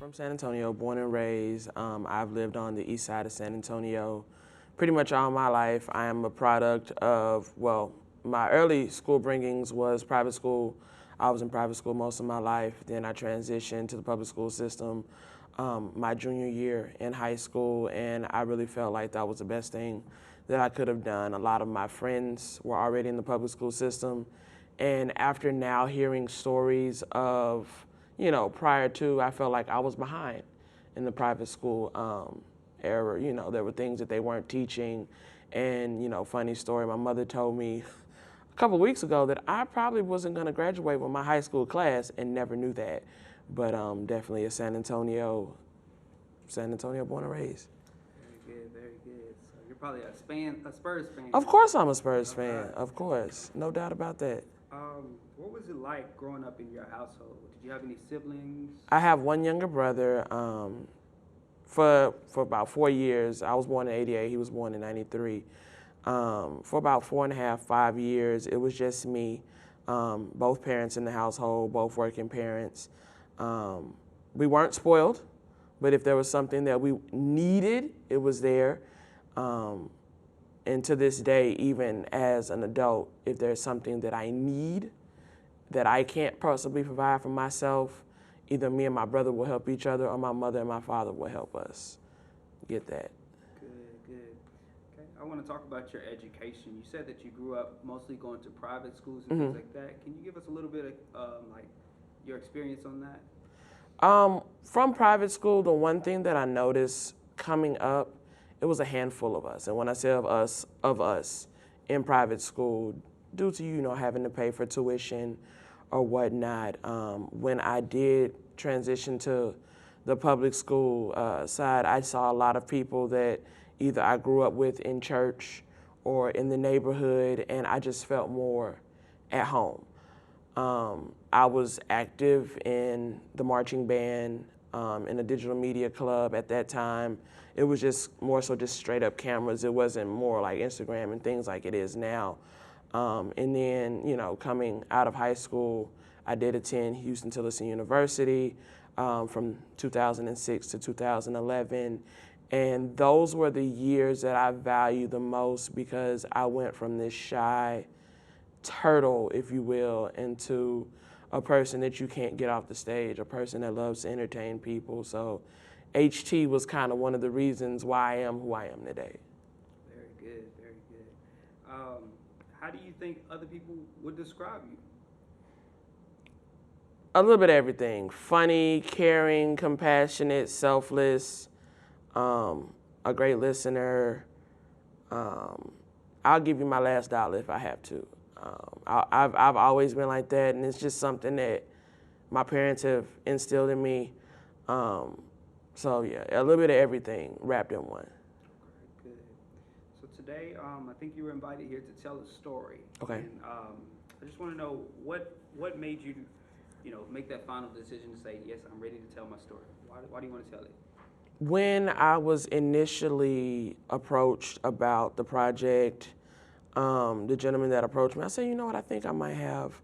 From San Antonio, born and raised. I've lived on the east side of San Antonio pretty much all my life. I am a product of, well, my early school bringings was private school. I was in private school most of my life. Then I transitioned to the public school system my junior year in high school, and I really felt like that was the best thing that I could have done. A lot of my friends were already in the public school system, and after now hearing stories of, prior to, I felt like I was behind in the private school era. There were things that they weren't teaching. And, funny story, my mother told me a couple of weeks ago that I probably wasn't going to graduate with my high school class and never knew that. But definitely a San Antonio born and raised. Very good, very good. So you're probably a Spurs fan. Of course I'm a Spurs fan, of course. No doubt about that. What was it like growing up in your household? Did you have any siblings? I have one younger brother. For about 4 years, I was born in '88, he was born in '93. For about 4.5, 5 years, it was just me. Both parents in the household, both working parents. We weren't spoiled, but if there was something that we needed, it was there. And to this day, even as an adult, if there's something that I need that I can't possibly provide for myself, either me and my brother will help each other or my mother and my father will help us get that. Good. Okay, I want to talk about your education. You said that you grew up mostly going to private schools and things like that. Can you give us a little bit of your experience on that? From private school, the one thing that I noticed coming up, it was a handful of us. And when I say of us in private school, due to, having to pay for tuition or whatnot, when I did transition to the public school side, I saw a lot of people that either I grew up with in church or in the neighborhood, and I just felt more at home. I was active in the marching band, in a digital media club at that time. It was just more so just straight up cameras. It wasn't more like Instagram and things like it is now. And then, coming out of high school, I did attend Houston-Tillotson University from 2006 to 2011. And those were the years that I value the most because I went from this shy turtle, if you will, into a person that you can't get off the stage, a person that loves to entertain people. So HT was kind of one of the reasons why I am who I am today. Very good, very good. How do you think other people would describe you? A little bit of everything. Funny, caring, compassionate, selfless, a great listener. I'll give you my last dollar if I have to. I've always been like that, and it's just something that my parents have instilled in me. So yeah, a little bit of everything wrapped in one. Good. So today, I think you were invited here to tell a story. Okay. And, I just want to know what made you, make that final decision to say, yes, I'm ready to tell my story. Why do you want to tell it? When I was initially approached about the project, the gentleman that approached me, I said, you know what, I think I might have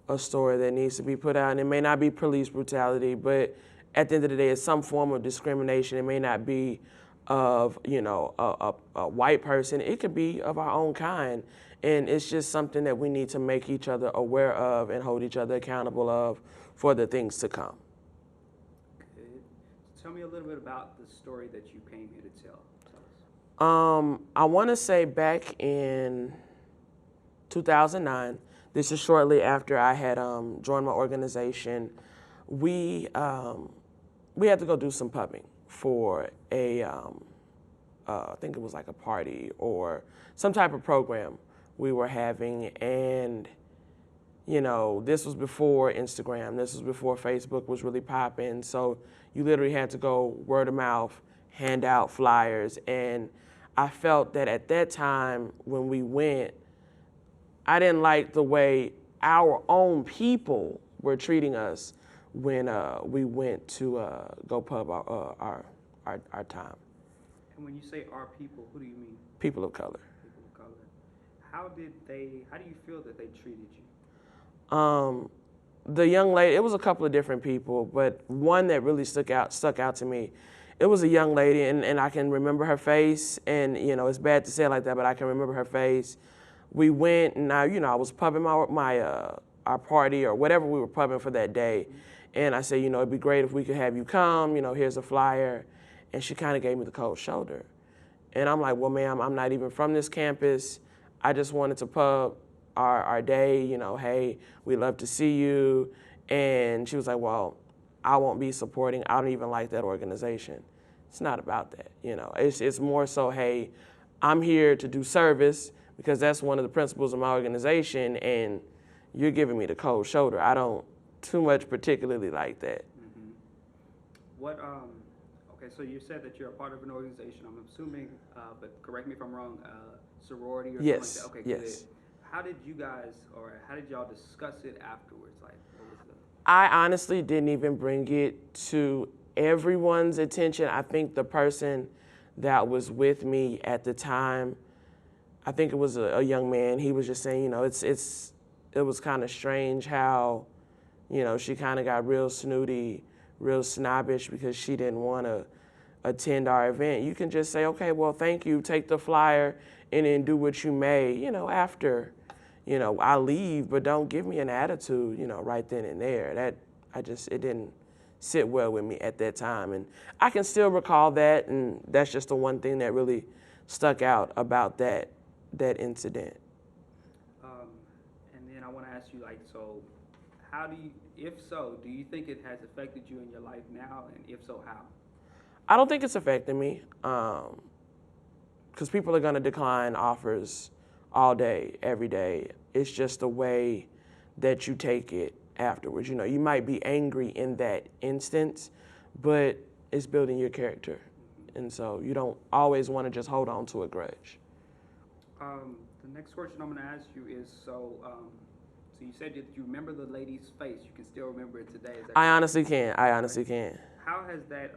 a story that needs to be put out. And it may not be police brutality, but at the end of the day, it's some form of discrimination. It may not be of, a white person. It could be of our own kind. And it's just something that we need to make each other aware of and hold each other accountable of for the things to come. Good. So tell me a little bit about the story that you came here to tell us. I want to say back in 2009, this is shortly after I had joined my organization, we had to go do some pubbing for I think it was like a party or some type of program we were having. And, this was before Instagram. This was before Facebook was really popping. So you literally had to go word of mouth, hand out flyers. And I felt that at that time when we went, I didn't like the way our own people were treating us when we went to go pub our time. And when you say our people, who do you mean? People of color. People of color. How do you feel that they treated you? the young lady, it was a couple of different people, but one that really stuck out to me. It was a young lady, and I can remember her face, and it's bad to say it like that, but I can remember her face. We went, and I was pubbing our party or whatever we were pubbing for that day, and I said, it'd be great if we could have you come. Here's a flyer, and she kind of gave me the cold shoulder, and I'm like, well, ma'am, I'm not even from this campus. I just wanted to pub our day. Hey, we'd love to see you, and she was like, well, I won't be supporting. I don't even like that organization. It's not about that, It's more so, hey, I'm here to do service because that's one of the principles of my organization, and you're giving me the cold shoulder. I don't too much particularly like that. Okay, so you said that you're a part of an organization. I'm assuming, but correct me if I'm wrong, sorority or Yes. something like that? Okay, Yes. good. How did y'all discuss it afterwards? Like, what was the... I honestly didn't even bring it to everyone's attention. I think the person that was with me at the time, I think it was a young man. He was just saying, it was kind of strange how, she kind of got real snooty, real snobbish because she didn't want to attend our event. You can just say, okay, well, thank you, take the flyer, and then do what you may, after, I leave, but don't give me an attitude, right then and there. It didn't sit well with me at that time. And I can still recall that, and that's just the one thing that really stuck out about that incident. And then I want to ask you, like, so do you think it has affected you in your life now? And if so, how? I don't think it's affected me, because people are going to decline offers all day, every day. It's just the way that you take it afterwards. You might be angry in that instance, but it's building your character. And so you don't always want to just hold on to a grudge. The next question I'm going to ask you is, so you said that you remember the lady's face. You can still remember it today. Is that I correct? honestly can. I honestly can. How has that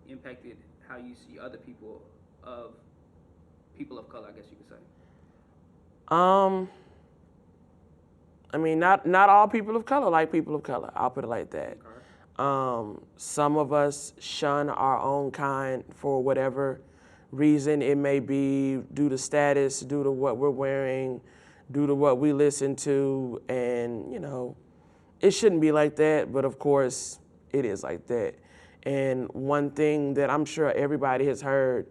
impacted how you see other people of color, I guess you could say? I mean, not all people of color like people of color. I'll put it like that. Okay. Some of us shun our own kind for whatever reason it may be, due to status, due to what we're wearing, due to what we listen to, and it shouldn't be like that, but of course it is like that. And one thing that I'm sure everybody has heard,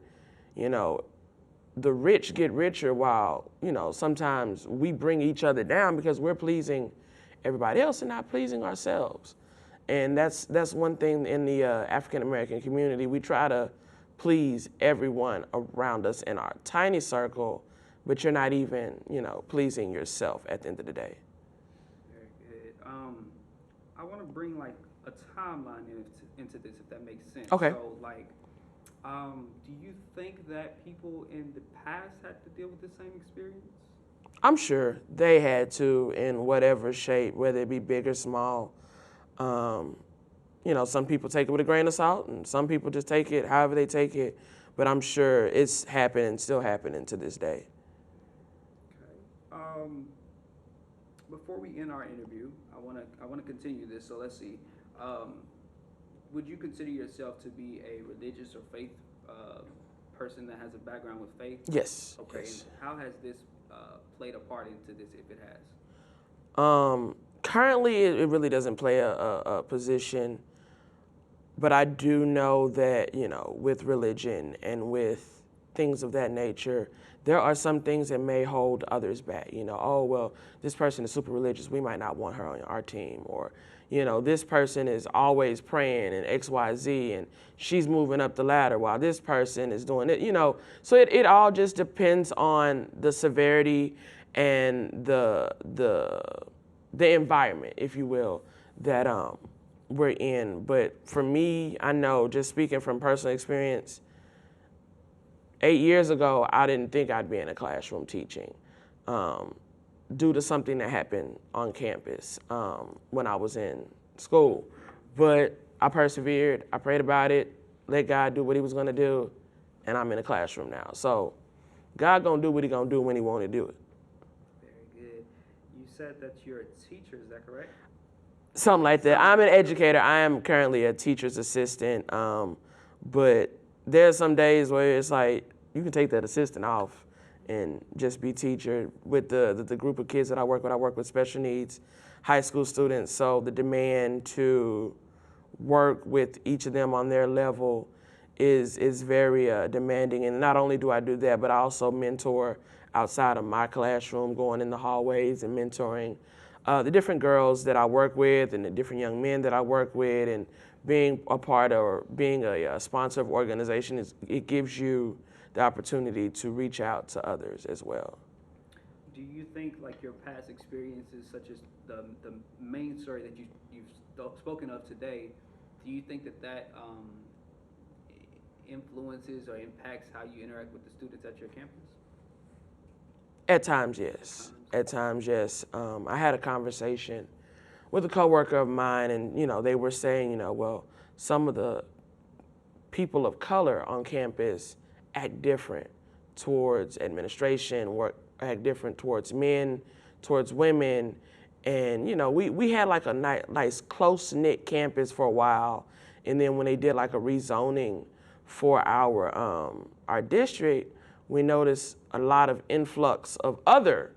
the rich get richer while, sometimes we bring each other down because we're pleasing everybody else and not pleasing ourselves. And that's one thing in the African American community. We try to please everyone around us in our tiny circle, but you're not even, pleasing yourself at the end of the day. Very good. I want to bring like a timeline into this, if that makes sense. Okay. So do you think that people in the past had to deal with the same experience? I'm sure they had to, in whatever shape, whether it be big or small. Some people take it with a grain of salt, and some people just take it however they take it. But I'm sure it's happening, still happening to this day. Okay. Before we end our interview, I want to continue this. So let's see. Would you consider yourself to be a religious or faith person that has a background with faith? Yes. Okay. Yes. And how has this played a part into this, if it has? Currently, it really doesn't play a position, but I do know that, with religion and with things of that nature, there are some things that may hold others back. Oh, well, this person is super religious. We might not want her on our team. Or, this person is always praying and X, Y, Z, and she's moving up the ladder while this person is doing it, So it all just depends on the severity and the environment, if you will, that we're in. But for me, I know, just speaking from personal experience, 8 years ago, I didn't think I'd be in a classroom teaching due to something that happened on campus when I was in school. But I persevered, I prayed about it, let God do what he was gonna do, and I'm in a classroom now. So God gonna do what he gonna do when he wanna do it. Very good. You said that you're a teacher, is that correct? Something like that. I'm an educator. I am currently a teacher's assistant, but there's some days where it's like you can take that assistant off and just be teacher. With the group of kids that I work with special needs high school students. So the demand to work with each of them on their level is very demanding. And not only do I do that, but I also mentor outside of my classroom, going in the hallways and mentoring the different girls that I work with and the different young men that I work with. And being a part or being a sponsor of organization, it gives you the opportunity to reach out to others as well. Do you think like your past experiences, such as the main story that you've spoken of today, do you think that influences or impacts how you interact with the students at your campus? At times, yes. At times, yes. I had a conversation with a coworker of mine, and they were saying, well, some of the people of color on campus act different towards administration, act different towards men, towards women, and we had like a nice close-knit campus for a while, and then when they did like a rezoning for our district, we noticed a lot of influx of other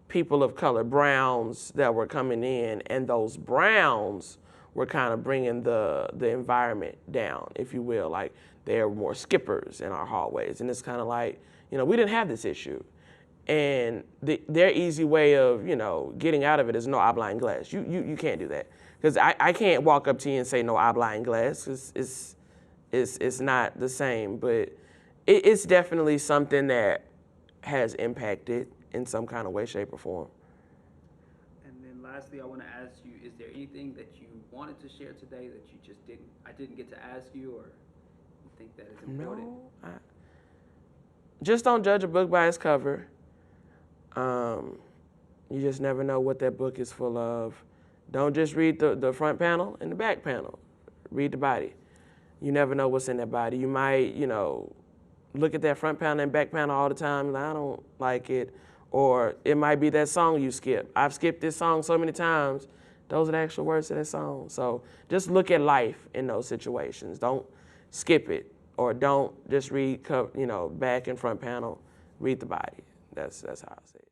people of color, browns that were coming in, and those browns were kind of bringing the environment down, if you will. Like there were more skippers in our hallways, and it's kind of like, we didn't have this issue. And their easy way of, getting out of it is no habla inglés. You can't do that. Because I can't walk up to you and say no habla inglés, because it's not the same. But it's definitely something that has impacted in some kind of way, shape, or form. And then lastly, I want to ask you, is there anything that you wanted to share today that you just I didn't get to ask you, or you think that is important? No, just don't judge a book by its cover. You just never know what that book is full of. Don't just read the front panel and the back panel. Read the body. You never know what's in that body. You might, look at that front panel and back panel all the time and I don't like it. Or it might be that song you skip. I've skipped this song so many times. Those are the actual words of that song. So just look at life in those situations. Don't skip it, or don't just read, back and front panel. Read the body. That's how I say it.